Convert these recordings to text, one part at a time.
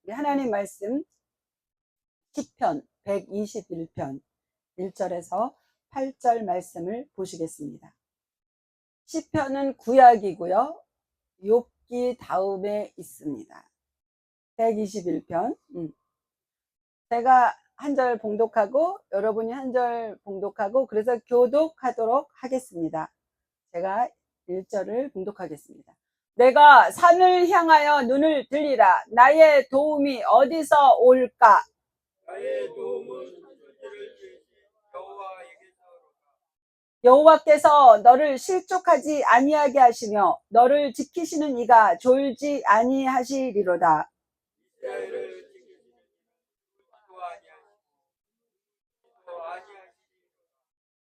우리 하나님 말씀 시편 121편 1절에서 8절 말씀을 보시겠습니다. 시편은 구약이고요. 욥기 다음에 있습니다. 121편. 제가 한 절 봉독하고 여러분이 한 절 봉독하고 그래서 교독하도록 하겠습니다. 제가 1절을 봉독하겠습니다. 내가 산을 향하여 눈을 들리라. 나의 도움이 어디서 올까? 나의 도움은 천지를 지으신 여호와에게서로다. 여호와께서 너를 실족하지 아니하게 하시며 너를 지키시는 이가 졸지 아니하시리로다. 이스라엘을 지키시는 이는 또 아니하시리로다.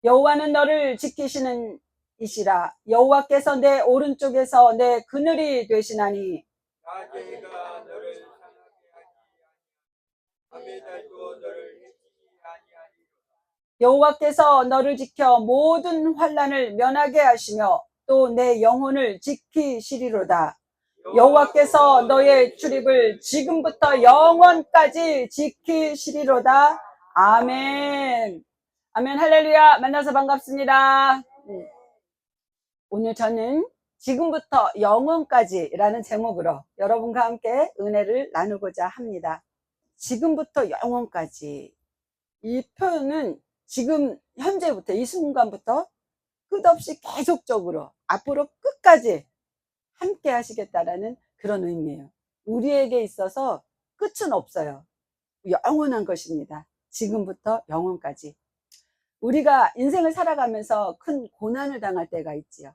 여호와는 너를 지키시는 이시라. 여호와께서 내 오른쪽에서 내 그늘이 되시나니 낮에가 너를 상하게 하지 아니하며 밤의 달도 너를 해치지 아니하리로다. 여호와께서 너를 지켜 모든 환난을 면하게 하시며 또 내 영혼을 지키시리로다. 여호와께서 너의 출입을 지금부터 영원까지 지키시리로다. 아멘. 아멘. 할렐루야. 만나서 반갑습니다. 오늘 저는 지금부터 영원까지라는 제목으로 여러분과 함께 은혜를 나누고자 합니다. 지금부터 영원까지. 이 표현은 지금 현재부터 이 순간부터 끝없이 계속적으로 앞으로 끝까지 함께 하시겠다라는 그런 의미예요. 우리에게 있어서 끝은 없어요. 영원한 것입니다. 지금부터 영원까지. 우리가 인생을 살아가면서 큰 고난을 당할 때가 있지요.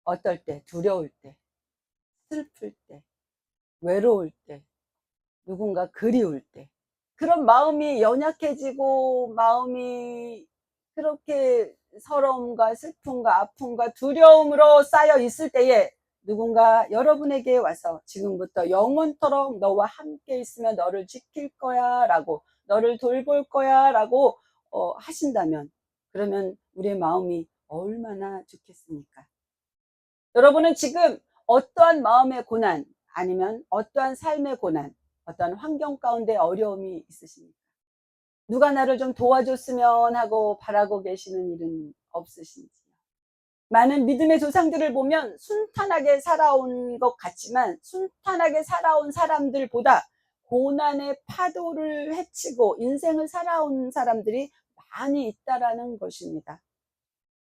어떨 때? 두려울 때, 슬플 때, 외로울 때, 누군가 그리울 때. 그런 마음이 연약해지고 마음이 그렇게 서러움과 슬픔과 아픔과 두려움으로 쌓여 있을 때에 누군가 여러분에게 와서 지금부터 영원토록 너와 함께 있으며 너를 지킬 거야 라고 너를 돌볼 거야 라고 하신다면 그러면 우리의 마음이 얼마나 좋겠습니까? 여러분은 지금 어떠한 마음의 고난 아니면 어떠한 삶의 고난 어떠한 환경 가운데 어려움이 있으십니까? 누가 나를 좀 도와줬으면 하고 바라고 계시는 일은 없으신지요? 많은 믿음의 조상들을 보면 순탄하게 살아온 것 같지만 순탄하게 살아온 사람들보다 고난의 파도를 헤치고 인생을 살아온 사람들이 많이 있다라는 것입니다.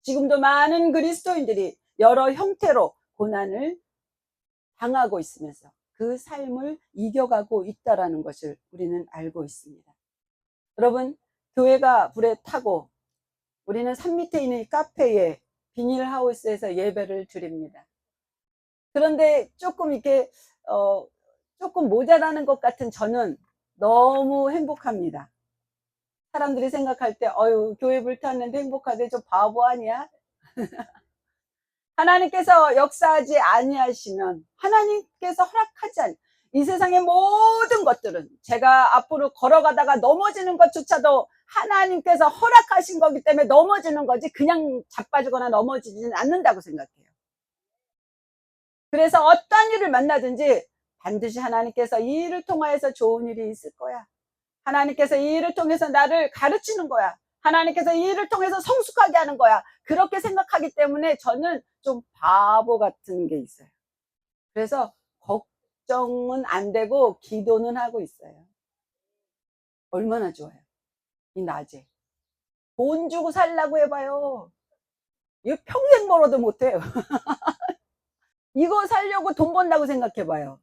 지금도 많은 그리스도인들이 여러 형태로 고난을 당하고 있으면서 그 삶을 이겨가고 있다라는 것을 우리는 알고 있습니다. 여러분, 교회가 불에 타고 우리는 산 밑에 있는 이 카페에 비닐하우스에서 예배를 드립니다. 그런데 조금 이렇게 조금 모자라는 것 같은 저는 너무 행복합니다. 사람들이 생각할 때 어유 교회 불탔는데 행복하대 저 바보 아니야? 하나님께서 역사하지 아니하시면 하나님께서 허락하지 않 이 세상의 모든 것들은 제가 앞으로 걸어가다가 넘어지는 것조차도 하나님께서 허락하신 거기 때문에 넘어지는 거지 그냥 자빠지거나 넘어지지는 않는다고 생각해요. 그래서 어떤 일을 만나든지 반드시 하나님께서 이 일을 통하여서 좋은 일이 있을 거야. 하나님께서 이 일을 통해서 나를 가르치는 거야. 하나님께서 이 일을 통해서 성숙하게 하는 거야. 그렇게 생각하기 때문에 저는 좀 바보 같은 게 있어요. 그래서 걱정은 안 되고 기도는 하고 있어요. 얼마나 좋아요. 이 낮에. 돈 주고 살라고 해봐요. 이거 평생 벌어도 못해요. 이거 살려고 돈 번다고 생각해봐요.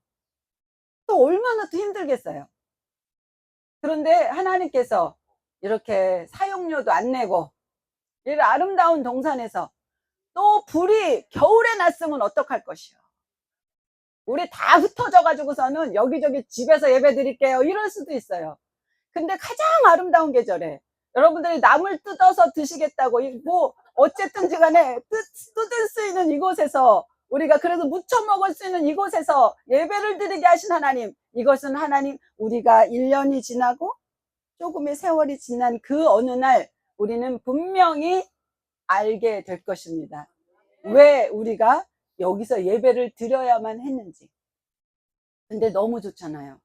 또 얼마나 또 힘들겠어요. 그런데 하나님께서 이렇게 사용료도 안 내고 이런 아름다운 동산에서 또 불이 겨울에 났으면 어떡할 것이요. 우리 다 흩어져 가지고서는 여기저기 집에서 예배 드릴게요 이럴 수도 있어요. 근데 가장 아름다운 계절에 여러분들이 나물 뜯어서 드시겠다고 뭐 어쨌든지 간에 뜯을 수 있는 이곳에서 우리가 그래도 무쳐 먹을 수 있는 이곳에서 예배를 드리게 하신 하나님, 이것은 하나님 우리가 1년이 지나고 조금의 세월이 지난 그 어느 날 우리는 분명히 알게 될 것입니다. 왜 우리가 여기서 예배를 드려야만 했는지. 근데 너무 좋잖아요.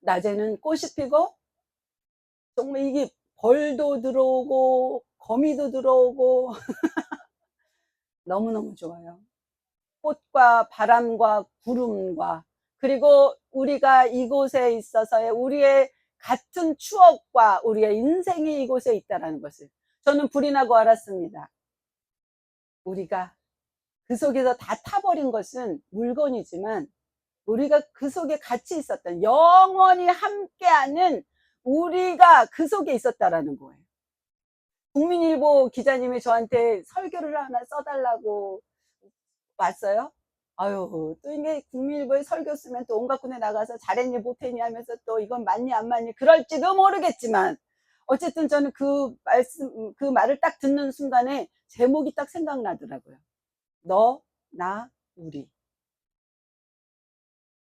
낮에는 꽃이 피고 정말 이게 벌도 들어오고 거미도 들어오고 너무너무 좋아요. 꽃과 바람과 구름과 그리고 우리가 이곳에 있어서의 우리의 같은 추억과 우리의 인생이 이곳에 있다는 것을 저는 불이 나고 알았습니다. 우리가 그 속에서 다 타버린 것은 물건이지만 우리가 그 속에 같이 있었던 영원히 함께하는 우리가 그 속에 있었다라는 거예요. 국민일보 기자님이 저한테 설교를 하나 써달라고 왔어요. 아유, 또 이게 국민일보에 설교 쓰면 또 온갖 군에 나가서 잘했니 못했니 하면서 또 이건 맞니 안 맞니 그럴지도 모르겠지만 어쨌든 저는 그 말을 딱 듣는 순간에 제목이 딱 생각나더라고요. 너, 나, 우리.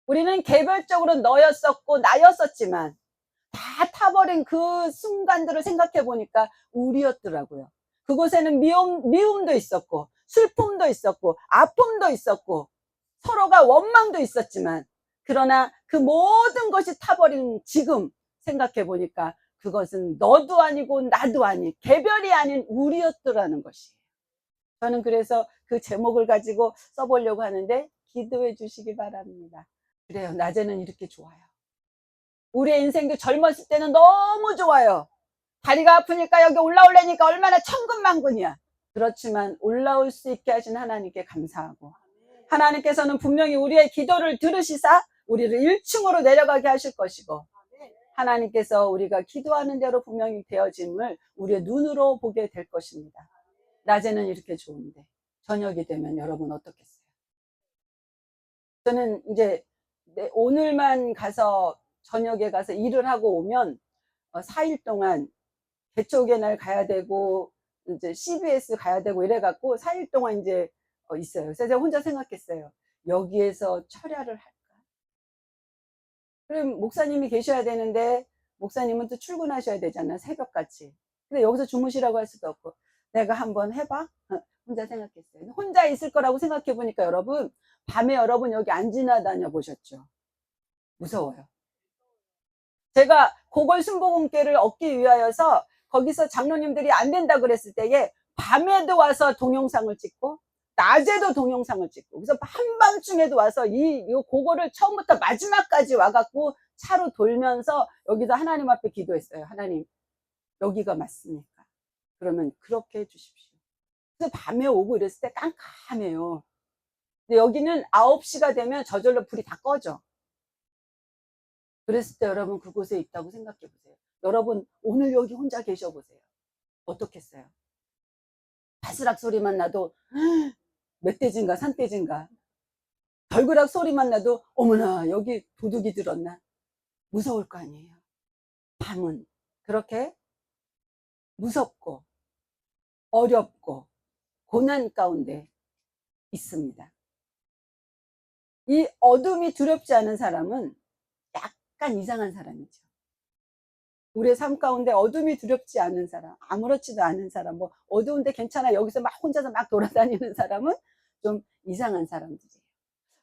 우리는 개별적으로 너였었고 나였었지만 다 타버린 그 순간들을 생각해 보니까 우리였더라고요. 그곳에는 미움도 있었고 슬픔도 있었고 아픔도 있었고 서로가 원망도 있었지만 그러나 그 모든 것이 타버린 지금 생각해 보니까 그것은 너도 아니고 나도 아닌 개별이 아닌 우리였더라는 것이에요. 저는 그래서 그 제목을 가지고 써보려고 하는데 기도해 주시기 바랍니다. 그래요. 낮에는 이렇게 좋아요. 우리의 인생도 젊었을 때는 너무 좋아요. 다리가 아프니까 여기 올라오려니까 얼마나 천근만근이야. 그렇지만 올라올 수 있게 하신 하나님께 감사하고 하나님께서는 분명히 우리의 기도를 들으시사 우리를 1층으로 내려가게 하실 것이고 하나님께서 우리가 기도하는 대로 분명히 되어짐을 우리의 눈으로 보게 될 것입니다. 낮에는 이렇게 좋은데 저녁이 되면 여러분 어떻겠어요? 저는 이제 오늘만 가서 저녁에 가서 일을 하고 오면 4일 동안 개척의 날 가야 되고 이제 CBS 가야 되고 이래갖고 4일 동안 이제 있어요. 그래서 제가 혼자 생각했어요. 여기에서 철야를 할까? 그럼 목사님이 계셔야 되는데 목사님은 또 출근하셔야 되잖아, 새벽같이. 근데 여기서 주무시라고 할 수도 없고 내가 한번 해봐? 혼자 생각했어요. 혼자 있을 거라고 생각해 보니까 여러분 밤에 여러분 여기 안 지나다녀 보셨죠? 무서워요. 제가 고걸 순복음교를 얻기 위하여서 거기서 장로님들이 안 된다 그랬을 때에 밤에도 와서 동영상을 찍고 낮에도 동영상을 찍고 그래서 한밤중에도 와서 이 고거를 처음부터 마지막까지 와갖고 차로 돌면서 여기서 하나님 앞에 기도했어요. 하나님 여기가 맞습니까? 그러면 그렇게 해주십시오. 그래서 밤에 오고 이랬을 때 깜깜해요. 근데 여기는 9시가 되면 저절로 불이 다 꺼져. 그랬을 때 여러분 그곳에 있다고 생각해 보세요. 여러분 오늘 여기 혼자 계셔 보세요. 어떻겠어요? 바스락 소리만 나도 멧돼지인가 산돼지인가 덜그락 소리만 나도 어머나 여기 도둑이 들었나 무서울 거 아니에요. 밤은 그렇게 무섭고 어렵고 고난 가운데 있습니다. 이 어둠이 두렵지 않은 사람은 약간 이상한 사람이죠. 우리의 삶 가운데 어둠이 두렵지 않은 사람, 아무렇지도 않은 사람, 뭐 어두운데 괜찮아 여기서 막 혼자서 막 돌아다니는 사람은 좀 이상한 사람들이에요.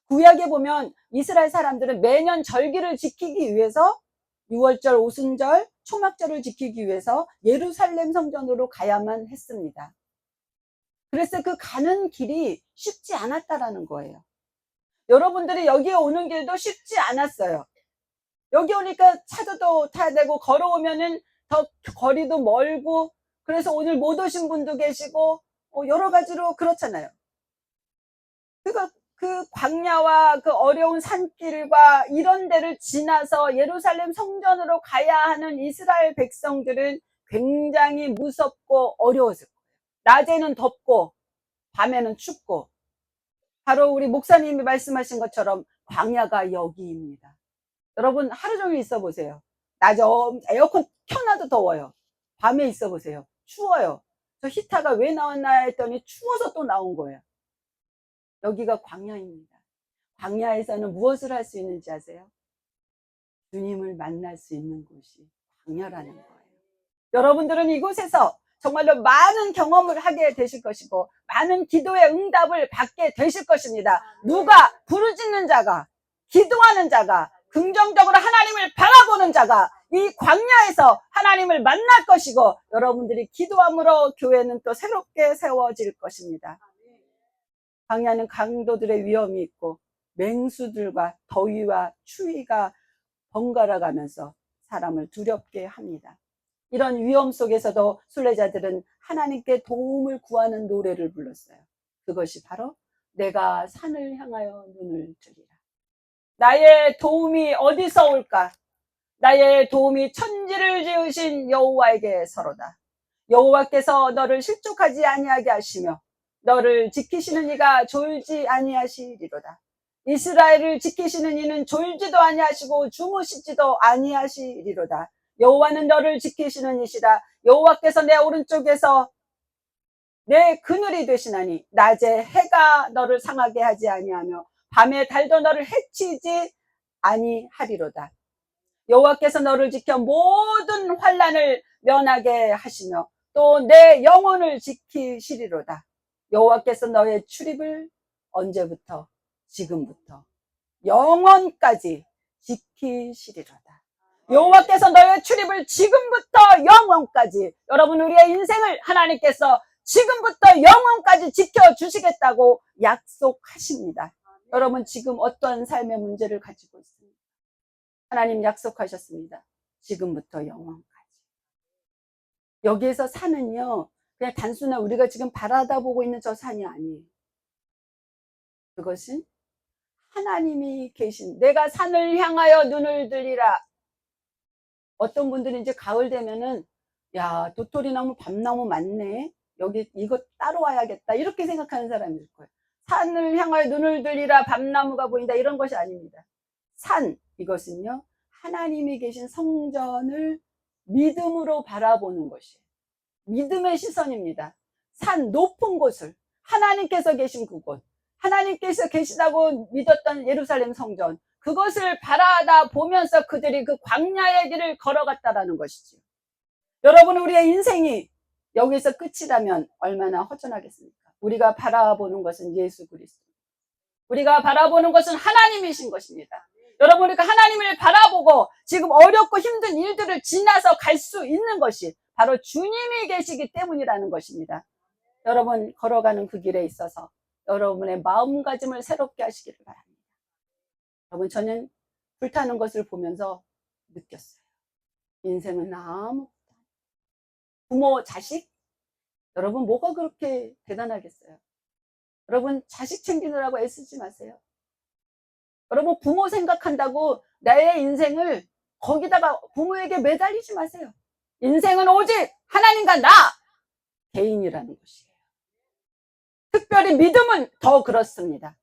구약에 보면 이스라엘 사람들은 매년 절기를 지키기 위해서 6월절, 오순절, 초막절을 지키기 위해서 예루살렘 성전으로 가야만 했습니다. 그래서 그 가는 길이 쉽지 않았다라는 거예요. 여러분들이 여기에 오는 길도 쉽지 않았어요. 여기 오니까 차도 타야 되고 걸어오면은 더 거리도 멀고 그래서 오늘 못 오신 분도 계시고 여러 가지로 그렇잖아요. 그러니까 그 광야와 그 어려운 산길과 이런 데를 지나서 예루살렘 성전으로 가야 하는 이스라엘 백성들은 굉장히 무섭고 어려웠을 거예요. 낮에는 덥고 밤에는 춥고 바로 우리 목사님이 말씀하신 것처럼 광야가 여기입니다. 여러분 하루 종일 있어 보세요. 낮에 에어컨 켜놔도 더워요. 밤에 있어 보세요. 추워요. 저 히터가 왜 나왔나 했더니 추워서 또 나온 거예요. 여기가 광야입니다. 광야에서는 무엇을 할 수 있는지 아세요? 주님을 만날 수 있는 곳이 광야라는 거예요. 여러분들은 이곳에서 정말로 많은 경험을 하게 되실 것이고 많은 기도의 응답을 받게 되실 것입니다. 누가 부르짖는 자가 기도하는 자가 긍정적으로 하나님을 바라보는 나오는 자가 이 광야에서 하나님을 만날 것이고, 여러분들이 기도함으로 교회는 또 새롭게 세워질 것입니다. 광야는 강도들의 위험이 있고 맹수들과 더위와 추위가 번갈아 가면서 사람을 두렵게 합니다. 이런 위험 속에서도 순례자들은 하나님께 도움을 구하는 노래를 불렀어요. 그것이 바로 내가 산을 향하여 눈을 들이라. 나의 도움이 어디서 올까? 나의 도움이 천지를 지으신 여호와에게 서로다. 여호와께서 너를 실족하지 아니하게 하시며 너를 지키시는 이가 졸지 아니하시리로다. 이스라엘을 지키시는 이는 졸지도 아니하시고 주무시지도 아니하시리로다. 여호와는 너를 지키시는 이시라. 여호와께서 내 오른쪽에서 내 그늘이 되시나니 낮에 해가 너를 상하게 하지 아니하며 밤에 달도 너를 해치지 아니하리로다. 여호와께서 너를 지켜 모든 환난을 면하게 하시며 또 내 영혼을 지키시리로다. 여호와께서 너의 출입을 언제부터? 지금부터 영원까지 지키시리로다. 여호와께서 너의 출입을 지금부터 영원까지, 여러분, 우리의 인생을 하나님께서 지금부터 영원까지 지켜주시겠다고 약속하십니다. 여러분, 지금 어떠한 삶의 문제를 가지고 있습니까? 하나님 약속하셨습니다. 지금부터 영원까지. 여기에서 산은요, 그냥 단순한 우리가 지금 바라다 보고 있는 저 산이 아니에요. 그것은 하나님이 계신, 내가 산을 향하여 눈을 들이라. 어떤 분들은 이제 가을 되면은, 야, 도토리나무, 밤나무 많네. 여기 이거 따로 와야겠다. 이렇게 생각하는 사람이 있을 거예요. 산을 향하여 눈을 들이라, 밤나무가 보인다. 이런 것이 아닙니다. 산, 이것은요, 하나님이 계신 성전을 믿음으로 바라보는 것이에요. 믿음의 시선입니다. 산 높은 곳을, 하나님께서 계신 그곳, 하나님께서 계시다고 믿었던 예루살렘 성전, 그것을 바라다 보면서 그들이 그 광야의 길을 걸어갔다라는 것이죠. 여러분, 우리의 인생이 여기서 끝이라면 얼마나 허전하겠습니까? 우리가 바라보는 것은 예수 그리스도, 우리가 바라보는 것은 하나님이신 것입니다. 여러분, 우리가 하나님을 바라보고 지금 어렵고 힘든 일들을 지나서 갈 수 있는 것이 바로 주님이 계시기 때문이라는 것입니다. 여러분, 걸어가는 그 길에 있어서 여러분의 마음가짐을 새롭게 하시기를 바랍니다. 여러분, 저는 불타는 것을 보면서 느꼈어요. 인생은 아무, 부모, 자식? 여러분, 뭐가 그렇게 대단하겠어요? 여러분, 자식 챙기느라고 애쓰지 마세요. 여러분, 부모 생각한다고 나의 인생을 거기다가 부모에게 매달리지 마세요. 인생은 오직 하나님과 나 개인이라는 것이에요. 특별히 믿음은 더 그렇습니다.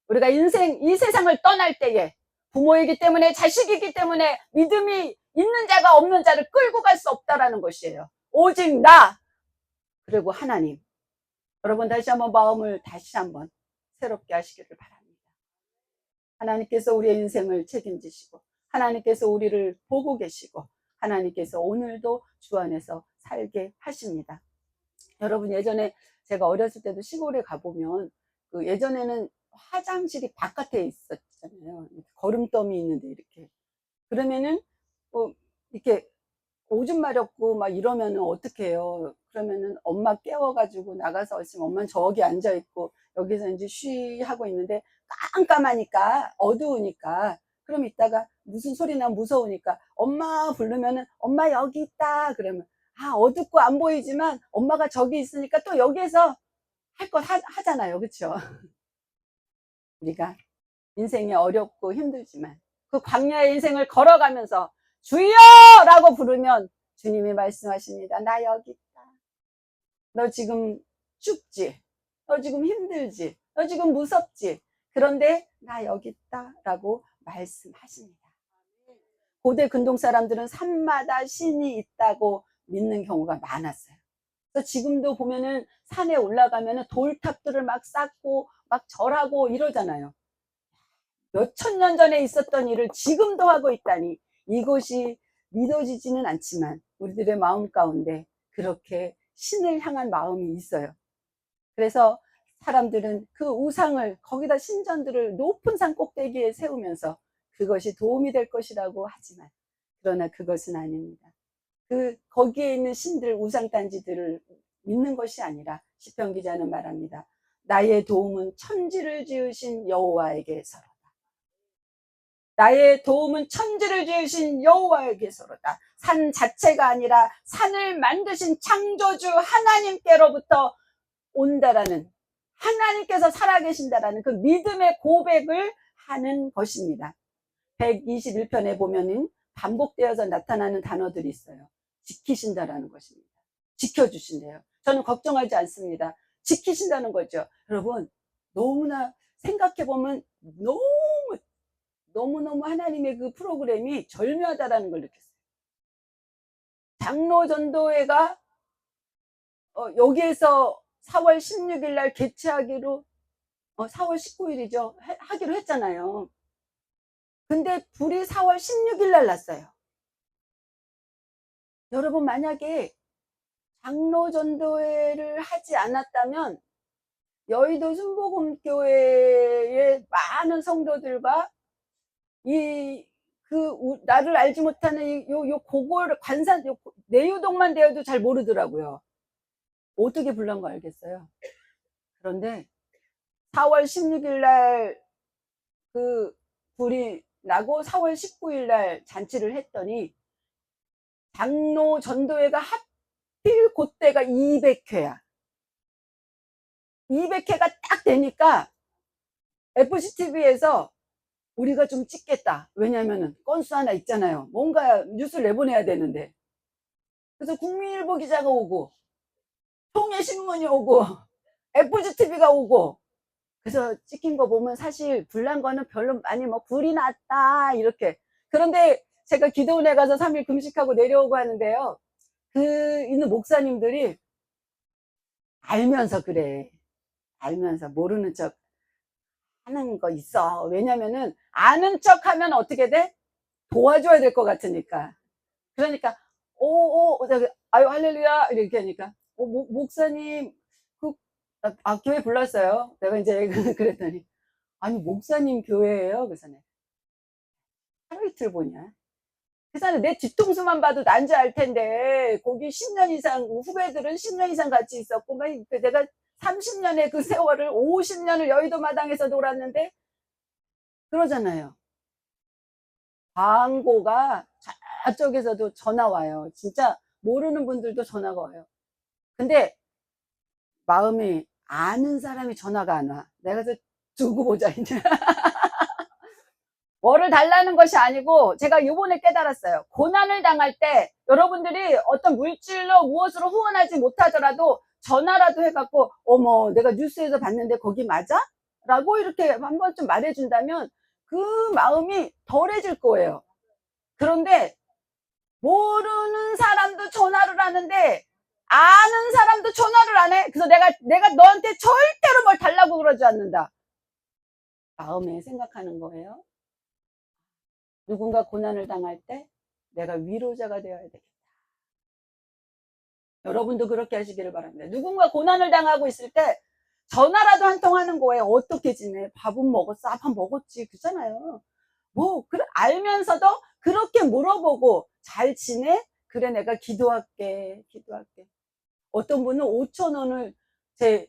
우리가 인생, 이 세상을 떠날 때에 부모이기 때문에, 자식이기 때문에 믿음이 있는 자가 없는 자를 끌고 갈 수 없다라는 것이에요. 오직 나, 그리고 하나님. 여러분, 다시 한번 마음을 다시 한번 새롭게 하시기를 바랍니다. 하나님께서 우리의 인생을 책임지시고, 하나님께서 우리를 보고 계시고, 하나님께서 오늘도 주 안에서 살게 하십니다. 여러분, 예전에 제가 어렸을 때도 시골에 가보면, 그 예전에는 화장실이 바깥에 있었잖아요. 거름더미 있는데 이렇게. 그러면은 이렇게 오줌 마렵고 막 이러면은 어떻게 해요? 그러면은 엄마 깨워가지고 나가서 있으면 엄마는 저기 앉아있고 여기서 이제 쉬 하고 있는데, 깜깜하니까, 어두우니까, 그럼 이따가 무슨 소리 나면 무서우니까 엄마 부르면은 엄마 여기 있다 그러면, 아, 어둡고 안 보이지만 엄마가 저기 있으니까 또 여기에서 할 것 하잖아요. 그렇죠? 우리가 인생이 어렵고 힘들지만 그 광야의 인생을 걸어가면서 주여라고 부르면 주님이 말씀하십니다. 나 여기 있다. 너 지금 춥지? 너 지금 힘들지? 너 지금 무섭지? 그런데 나 여기 있다 라고 말씀하십니다. 고대 근동 사람들은 산마다 신이 있다고 믿는 경우가 많았어요. 그래서 지금도 보면은 산에 올라가면은 돌탑들을 막 쌓고 막 절하고 이러잖아요. 몇천 년 전에 있었던 일을 지금도 하고 있다니, 이것이 믿어지지는 않지만 우리들의 마음 가운데 그렇게 신을 향한 마음이 있어요. 그래서 사람들은 그 우상을, 거기다 신전들을 높은 산 꼭대기에 세우면서 그것이 도움이 될 것이라고 하지만, 그러나 그것은 아닙니다. 거기에 있는 신들, 우상단지들을 믿는 것이 아니라 시편 기자는 말합니다. 나의 도움은 천지를 지으신 여호와에게서로다. 나의 도움은 천지를 지으신 여호와에게서로다. 산 자체가 아니라 산을 만드신 창조주 하나님께로부터 온다라는, 하나님께서 살아계신다라는 그 믿음의 고백을 하는 것입니다. 121편에 보면은 반복되어서 나타나는 단어들이 있어요. 지키신다라는 것입니다. 지켜주신대요. 저는 걱정하지 않습니다. 지키신다는 거죠. 여러분, 너무나 생각해보면 너무너무 하나님의 그 프로그램이 절묘하다라는 걸 느꼈어요. 장로 전도회가 여기에서 4월 16일 날 개최하기로 4월 19일이죠. 하기로 했잖아요. 근데 불이 4월 16일 날 났어요. 여러분, 만약에 장로 전도회를 하지 않았다면 여의도 순복음교회의 많은 성도들과 나를 알지 못하는 고골 관산 내유동만 되어도 잘 모르더라고요. 어떻게 불난 거 알겠어요. 그런데 4월 16일 날 그 불이 나고 4월 19일 날 잔치를 했더니 장로 전도회가 하필 그때가 200회야. 200회가 딱 되니까 FCTV에서 우리가 좀 찍겠다. 왜냐면은 건수 하나 있잖아요. 뭔가 뉴스를 내보내야 되는데. 그래서 국민일보 기자가 오고 통일신문이 오고 FCTV가 오고, 그래서 찍힌 거 보면 사실 불난 거는 별로 많이 불이 났다 이렇게. 그런데 제가 기도원에 가서 3일 금식하고 내려오고 하는데요, 있는 목사님들이 알면서 그래, 알면서 모르는 척 하는 거 있어. 왜냐면은 아는 척 하면 어떻게 돼? 도와줘야 될 것 같으니까. 그러니까 아유 할렐루야 이렇게 하니까 목사님 교회 불렀어요. 내가 이제 그랬더니 아니 목사님 교회예요. 그래서 내가 하루 이틀 보냐. 그래서 내 뒤통수만 봐도 난자할 텐데 거기 10년 이상, 후배들은 10년 이상 같이 있었고 내가 30년의 그 세월을 50년을 여의도 마당에서 놀았는데 그러잖아요. 광고가 저쪽에서도 전화 와요. 진짜 모르는 분들도 전화가 와요. 근데 마음이 아는 사람이 전화가 안 와. 내가 두고 보자 이제. 뭐를 달라는 것이 아니고, 제가 이번에 깨달았어요. 고난을 당할 때 여러분들이 어떤 물질로 무엇으로 후원하지 못하더라도 전화라도 해갖고 어머 내가 뉴스에서 봤는데 거기 맞아? 라고 이렇게 한 번쯤 말해준다면 그 마음이 덜해질 거예요. 그런데 모르는 사람도 전화를 하는데 아는 사람도 전화를 안 해. 그래서 내가 너한테 절대로 뭘 달라고 그러지 않는다. 마음에 생각하는 거예요. 누군가 고난을 당할 때 내가 위로자가 되어야 되겠다. 여러분도 그렇게 하시기를 바랍니다. 누군가 고난을 당하고 있을 때 전화라도 한 통 하는 거예요. 어떻게 지내? 밥은 먹었어? 밥 먹었지? 그잖아요. 알면서도 그렇게 물어보고 잘 지내? 그래 내가 기도할게. 어떤 분은 5,000원을 잘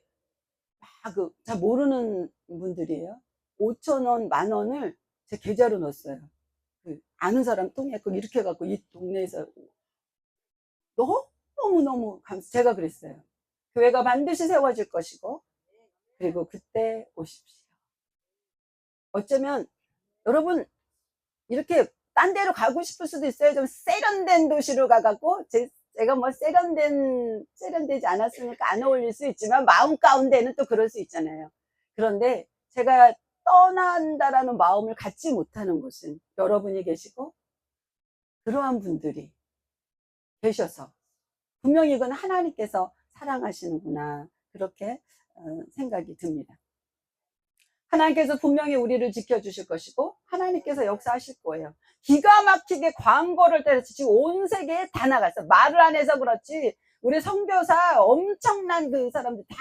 모르는 분들이에요. 5,000원, 10,000원을 제 계좌로 넣었어요. 아는 사람 통했고 이렇게 해갖고 이 동네에서 너무너무 제가 그랬어요. 교회가 반드시 세워질 것이고 그리고 그때 오십시오. 어쩌면 여러분 이렇게 딴 데로 가고 싶을 수도 있어요. 좀 세련된 도시로 가갖고 제가 세련되지 않았으니까 안 어울릴 수 있지만 마음 가운데는 또 그럴 수 있잖아요. 그런데 제가 떠난다라는 마음을 갖지 못하는 곳은 여러분이 계시고 그러한 분들이 계셔서 분명히 이건 하나님께서 사랑하시는구나 그렇게 생각이 듭니다. 하나님께서 분명히 우리를 지켜주실 것이고 하나님께서 역사하실 거예요. 기가 막히게 광고를 때려서 지금 온 세계에 다 나갔어. 말을 안 해서 그렇지 우리 선교사 엄청난 그 사람들 다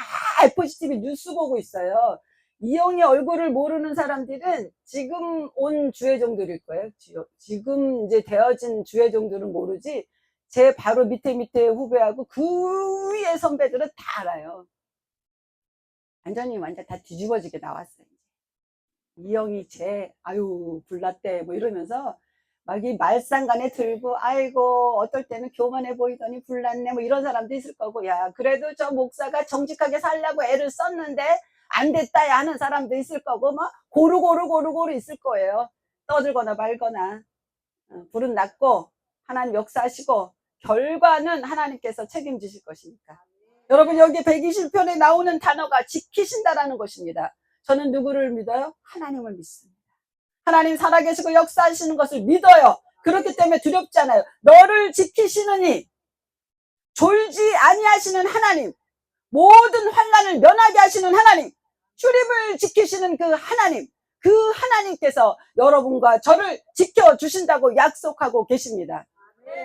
FCTV 뉴스 보고 있어요. 이영의 얼굴을 모르는 사람들은 지금 온 주회종들일 거예요. 지금 이제 되어진 주회종들은 모르지, 제 바로 밑에 후배하고 그 위에 선배들은 다 알아요. 완전 다 뒤집어지게 나왔어요. 이영이 아유 불났대 뭐 이러면서 막 이 말상간에 들고, 아이고 어떨 때는 교만해 보이더니 불났네 뭐 이런 사람도 있을 거고, 야 그래도 저 목사가 정직하게 살려고 애를 썼는데 안 됐다야 하는 사람도 있을 거고, 뭐 고루고루 있을 거예요. 떠들거나 말거나. 불은 났고 하나님 역사하시고 결과는 하나님께서 책임지실 것이니까. 여러분, 여기 120편에 나오는 단어가 지키신다라는 것입니다. 저는 누구를 믿어요? 하나님을 믿습니다. 하나님 살아계시고 역사하시는 것을 믿어요. 그렇기 때문에 두렵지 않아요. 너를 지키시느니, 졸지 아니하시는 하나님, 모든 환난을 면하게 하시는 하나님, 출입을 지키시는 그 하나님, 그 하나님께서 여러분과 저를 지켜주신다고 약속하고 계십니다.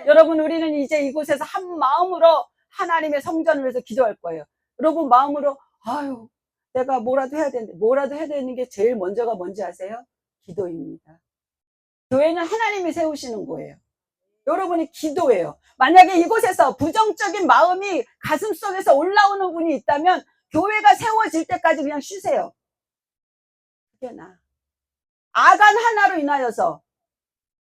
여러분, 우리는 이제 이곳에서 한 마음으로 하나님의 성전을 위해서 기도할 거예요. 여러분 마음으로, 아유 내가 뭐라도 해야 되는데, 뭐라도 해야 되는 게 제일 먼저가 뭔지 아세요? 기도입니다. 교회는 하나님이 세우시는 거예요. 여러분이 기도해요. 만약에 이곳에서 부정적인 마음이 가슴속에서 올라오는 분이 있다면 교회가 세워질 때까지 그냥 쉬세요. 그게 아간 하나로 인하여서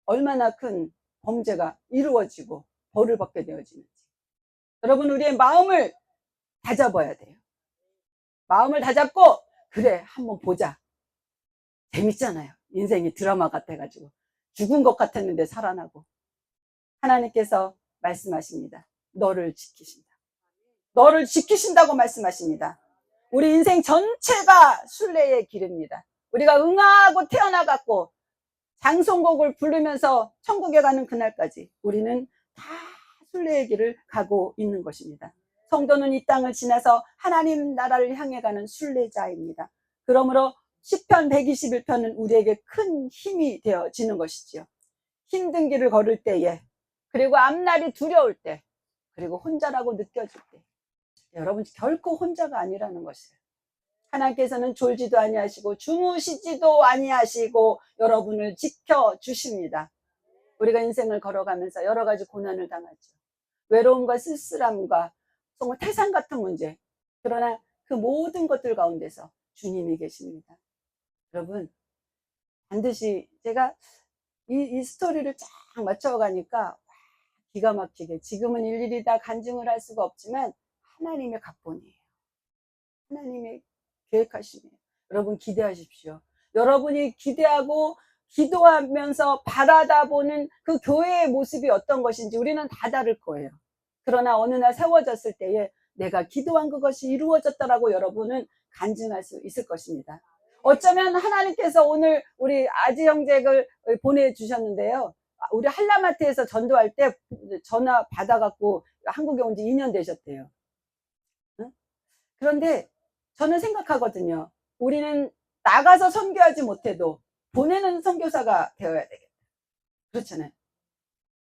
얼마나 큰 범죄가 이루어지고 벌을 받게 되어지는지. 여러분, 우리의 마음을 다잡아야 돼요. 마음을 다잡고, 그래 한번 보자. 재밌잖아요. 인생이 드라마 같아가지고 죽은 것 같았는데 살아나고. 하나님께서 말씀하십니다. 너를 지키신다. 너를 지키신다고 말씀하십니다. 우리 인생 전체가 순례의 길입니다. 우리가 응하고 태어나갖고 장송곡을 부르면서 천국에 가는 그날까지 우리는 다 순례의 길을 가고 있는 것입니다. 성도는 이 땅을 지나서 하나님 나라를 향해 가는 순례자입니다. 그러므로 시편 121편은 우리에게 큰 힘이 되어지는 것이지요. 힘든 길을 걸을 때에, 그리고 앞날이 두려울 때, 그리고 혼자라고 느껴질 때, 여러분 결코 혼자가 아니라는 것이에요. 하나님께서는 졸지도 아니하시고 주무시지도 아니하시고 여러분을 지켜주십니다. 우리가 인생을 걸어가면서 여러 가지 고난을 당하죠. 외로움과 쓸쓸함과 정말 태산 같은 문제. 그러나 그 모든 것들 가운데서 주님이 계십니다. 여러분, 반드시 제가 이 스토리를 쫙 맞춰가니까 기가 막히게, 지금은 일일이 다 간증을 할 수가 없지만 하나님의 각본이에요. 하나님의 계획하심이에요. 여러분 기대하십시오. 여러분이 기대하고 기도하면서 바라다 보는 그 교회의 모습이 어떤 것인지 우리는 다 다를 거예요. 그러나 어느 날 세워졌을 때에 내가 기도한 그것이 이루어졌다라고 여러분은 간증할 수 있을 것입니다. 어쩌면 하나님께서 오늘 우리 아지 형제를 보내주셨는데요. 우리 한라마트에서 전도할 때 전화 받아갖고 한국에 온 지 2년 되셨대요. 그런데 저는 생각하거든요. 우리는 나가서 선교하지 못해도 보내는 선교사가 되어야 되겠다. 그렇잖아요.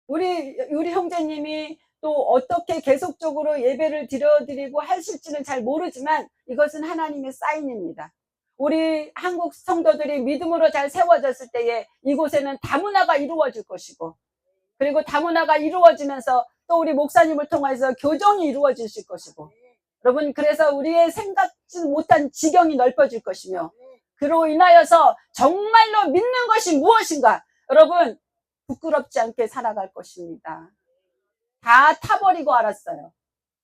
우리 형제님이 또 어떻게 계속적으로 예배를 드려드리고 하실지는 잘 모르지만 이것은 하나님의 사인입니다. 우리 한국 성도들이 믿음으로 잘 세워졌을 때에 이곳에는 다문화가 이루어질 것이고, 그리고 다문화가 이루어지면서 또 우리 목사님을 통해서 교정이 이루어질 것이고, 여러분 그래서 우리의 생각지 못한 지경이 넓어질 것이며, 그로 인하여서 정말로 믿는 것이 무엇인가, 여러분 부끄럽지 않게 살아갈 것입니다. 다 타버리고 알았어요.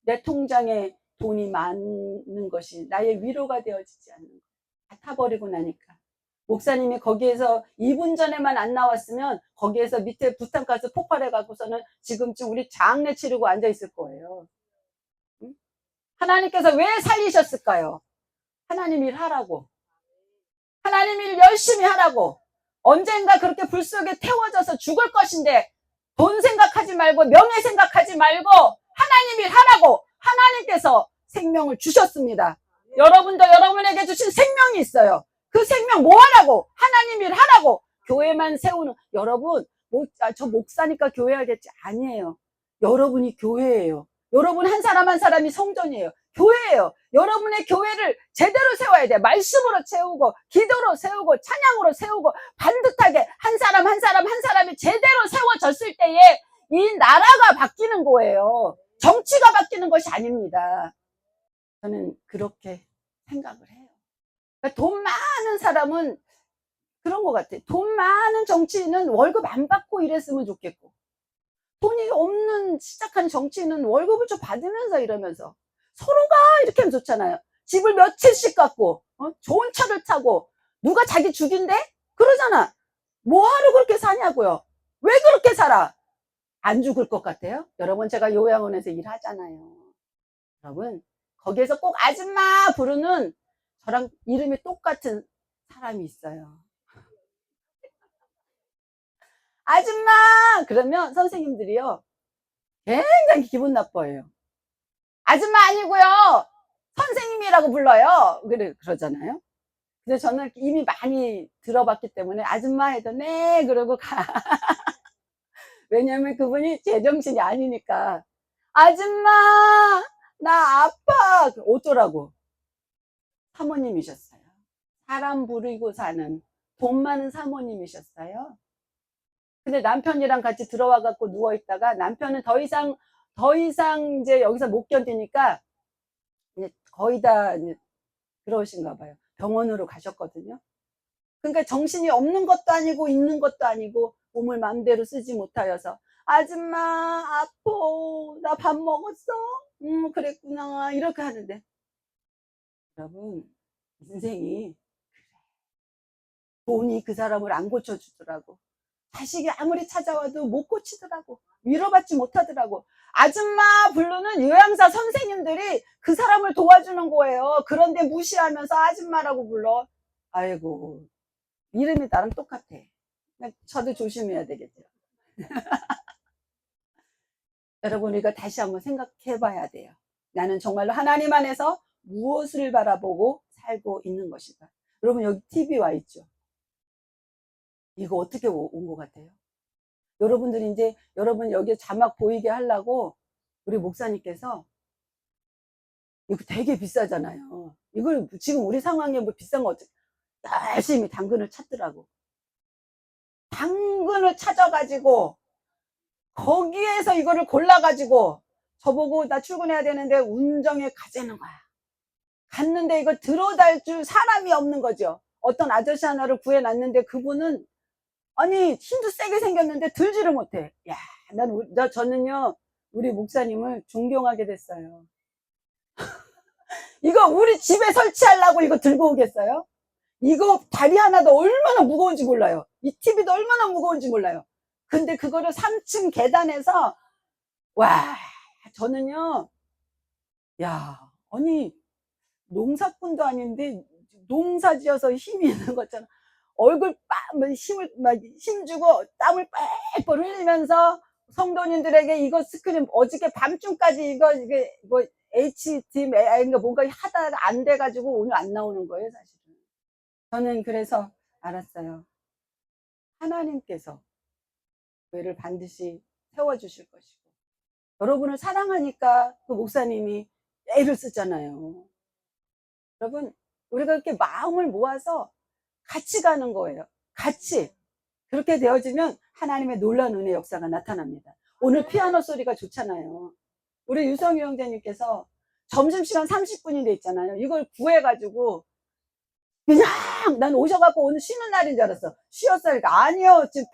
내 통장에 돈이 많은 것이 나의 위로가 되어지지 않는 것. 다 타버리고 나니까. 목사님이 거기에서 2분 전에만 안 나왔으면 거기에서 밑에 부탄가스 폭발해갖고서는 지금쯤 우리 장례 치르고 앉아있을 거예요. 하나님께서 왜 살리셨을까요? 하나님 일 하라고. 하나님 일 열심히 하라고. 언젠가 그렇게 불 속에 태워져서 죽을 것인데 돈 생각하지 말고 명예 생각하지 말고 하나님 일 하라고 하나님께서 생명을 주셨습니다. 여러분도 여러분에게 주신 생명이 있어요. 그 생명 뭐 하라고? 하나님 일 하라고. 교회만 세우는, 여러분 저 목사니까 교회 하겠지, 아니에요. 여러분이 교회예요. 여러분 한 사람 한 사람이 성전이에요. 교회예요. 여러분의 교회를 제대로 세워야 돼. 말씀으로 세우고, 기도로 세우고, 찬양으로 세우고, 반듯하게 한 사람 한 사람 한 사람이 제대로 세워졌을 때에 이 나라가 바뀌는 거예요. 정치가 바뀌는 것이 아닙니다. 저는 그렇게 생각을 해요. 그러니까 돈 많은 사람은 그런 것 같아요. 돈 많은 정치인은 월급 안 받고 일했으면 좋겠고, 돈이 없는 시작한 정치인은 월급을 좀 받으면서 이러면서 서로가 이렇게 하면 좋잖아요. 집을 며칠씩 갖고 좋은 차를 타고 누가 자기 죽인대? 그러잖아. 뭐하러 그렇게 사냐고요. 왜 그렇게 살아? 안 죽을 것 같아요? 여러분, 제가 요양원에서 일하잖아요. 여러분, 거기에서 꼭 아줌마 부르는 저랑 이름이 똑같은 사람이 있어요. 아줌마! 그러면 선생님들이요, 굉장히 기분 나빠해요. 아줌마 아니고요, 선생님이라고 불러요. 그러잖아요. 근데 저는 이미 많이 들어봤기 때문에 아줌마 해도 네 그러고 가. 왜냐면 그분이 제정신이 아니니까. 아줌마 나 아파. 어쩌라고. 사모님이셨어요. 사람 부리고 사는 돈 많은 사모님이셨어요. 근데 남편이랑 같이 들어와 갖고 누워 있다가 남편은 더 이상 이제 여기서 못 견디니까 이제 거의 다 이제 그러신가 봐요. 병원으로 가셨거든요. 그러니까 정신이 없는 것도 아니고 있는 것도 아니고 몸을 마음대로 쓰지 못하여서 아줌마 아파 나 밥 먹었어? 그랬구나 이렇게 하는데, 여러분, 인생이 돈이 그 사람을 안 고쳐주더라고. 자식이 아무리 찾아와도 못 고치더라고. 위로받지 못하더라고. 아줌마 부르는 요양사 선생님들이 그 사람을 도와주는 거예요. 그런데 무시하면서 아줌마라고 불러. 아이고, 이름이 나랑 똑같아. 저도 조심해야 되겠죠. 여러분, 이거 다시 한번 생각해 봐야 돼요. 나는 정말로 하나님 안에서 무엇을 바라보고 살고 있는 것인가. 여러분, 여기 TV 와 있죠. 이거 어떻게 온 것 같아요? 여러분들이 이제 여러분 여기 자막 보이게 하려고 우리 목사님께서, 이거 되게 비싸잖아요. 이걸 지금 우리 상황에 뭐 비싼 거 어떻게, 열심히 당근을 찾더라고. 당근을 찾아가지고 거기에서 이거를 골라가지고 저보고 나 출근해야 되는데 운정에 가자는 거야. 갔는데 이거 들어달 줄 사람이 없는 거죠. 어떤 아저씨 하나를 구해놨는데 그분은 아니 힘도 세게 생겼는데 들지를 못해. 야, 저는요 우리 목사님을 존경하게 됐어요. 이거 우리 집에 설치하려고 이거 들고 오겠어요? 이거 다리 하나도 얼마나 무거운지 몰라요. 이 TV도 얼마나 무거운지 몰라요. 근데 그거를 3층 계단에서, 와, 저는요, 야, 아니 농사꾼도 아닌데 농사 지어서 힘이 있는 것처럼 얼굴 힘주고 땀을 뻘뻘 흘리면서 성도님들에게 이거 스크린 어저께 밤중까지 이게 뭐 HDMI인가 뭔가 하다가 안 돼가지고 오늘 안 나오는 거예요, 사실은. 저는 그래서 알았어요. 하나님께서 교회를 반드시 세워주실 것이고, 여러분을 사랑하니까 그 목사님이 애를 쓰잖아요. 여러분, 우리가 이렇게 마음을 모아서 같이 가는 거예요. 같이. 그렇게 되어지면 하나님의 놀라운 은혜 역사가 나타납니다. 오늘 피아노 소리가 좋잖아요. 우리 유성희 형제님께서 점심시간 30분인데 있잖아요. 이걸 구해가지고 그냥 난 오셔갖고 오늘 쉬는 날인 줄 알았어. 쉬었어요. 아니요. 지금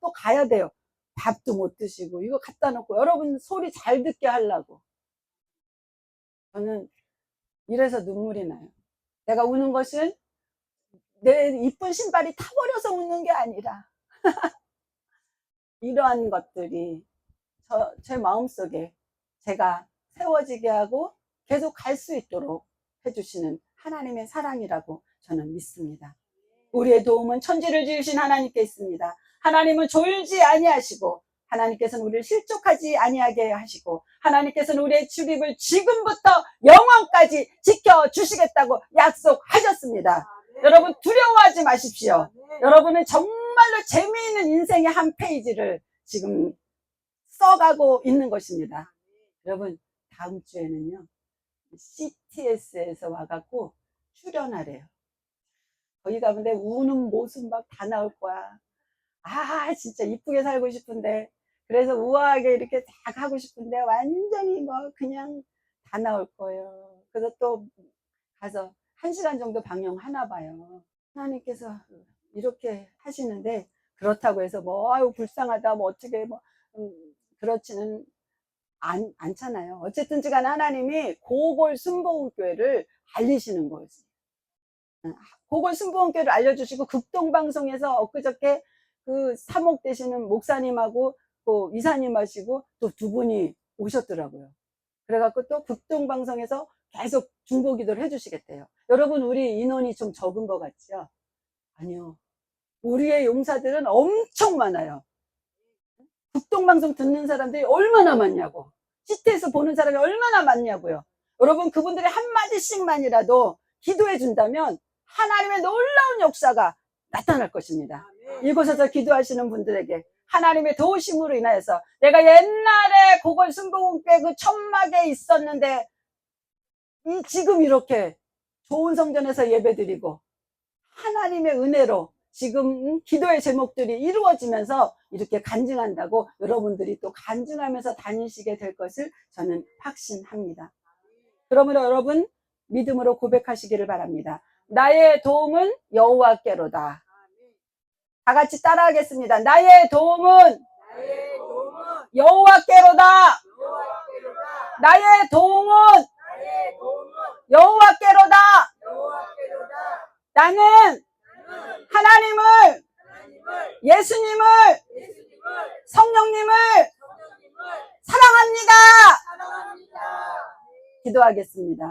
또 가야 돼요. 밥도 못 드시고 이거 갖다 놓고 여러분 소리 잘 듣게 하려고. 저는 이래서 눈물이 나요. 내가 우는 것은 내 이쁜 신발이 타버려서 우는 게 아니라 이러한 것들이 제 마음속에 제가 세워지게 하고 계속 갈 수 있도록 해주시는 하나님의 사랑이라고 저는 믿습니다. 우리의 도움은 천지를 지으신 하나님께 있습니다. 하나님은 졸지 아니하시고 하나님께서는 우리를 실족하지 아니하게 하시고 하나님께서는 우리의 출입을 지금부터 영원까지 지켜주시겠다고 약속하셨습니다. 여러분 두려워하지 마십시오. 여러분은 정말로 재미있는 인생의 한 페이지를 지금 써가고 있는 것입니다. 여러분 다음 주에는요 CTS에서 와갖고 출연하래요. 거기 가면 내 우는 모습 막 다 나올 거야. 아, 진짜 이쁘게 살고 싶은데, 그래서 우아하게 이렇게 딱 하고 싶은데, 완전히 뭐, 그냥 다 나올 거예요. 그래서 또 가서 1시간 정도 방영하나 봐요. 하나님께서 이렇게 하시는데, 그렇다고 해서 뭐, 아유, 불쌍하다, 뭐, 어떻게, 뭐, 그렇지는 않잖아요. 어쨌든지 간에 하나님이 고골 순복음교회를 알리시는 거지. 고골 순복음교회를 알려주시고, 극동방송에서 엊그저께 그 사목 되시는 목사님하고 또 이사님 하시고 또 두 분이 오셨더라고요. 그래갖고 또 극동방송에서 계속 중보기도를 해주시겠대요. 여러분, 우리 인원이 좀 적은 것 같죠? 아니요. 우리의 용사들은 엄청 많아요. 극동방송 듣는 사람들이 얼마나 많냐고. CT에서 보는 사람이 얼마나 많냐고요. 여러분, 그분들이 한마디씩만이라도 기도해 준다면 하나님의 놀라운 역사가 나타날 것입니다. 이곳에서 기도하시는 분들에게 하나님의 도우심으로 인하여서, 내가 옛날에 고골 순복음교회 그 천막에 있었는데 지금 이렇게 좋은 성전에서 예배드리고 하나님의 은혜로 지금 기도의 제목들이 이루어지면서 이렇게 간증한다고 여러분들이 또 간증하면서 다니시게 될 것을 저는 확신합니다. 그러므로 여러분, 믿음으로 고백하시기를 바랍니다. 나의 도움은 여호와께로다. 다 같이 따라하겠습니다. 나의 도움은 여호와께로다. 나의 도움은 여호와께로다. 나는 하나님을, 예수님을, 성령님을 사랑합니다. 기도하겠습니다.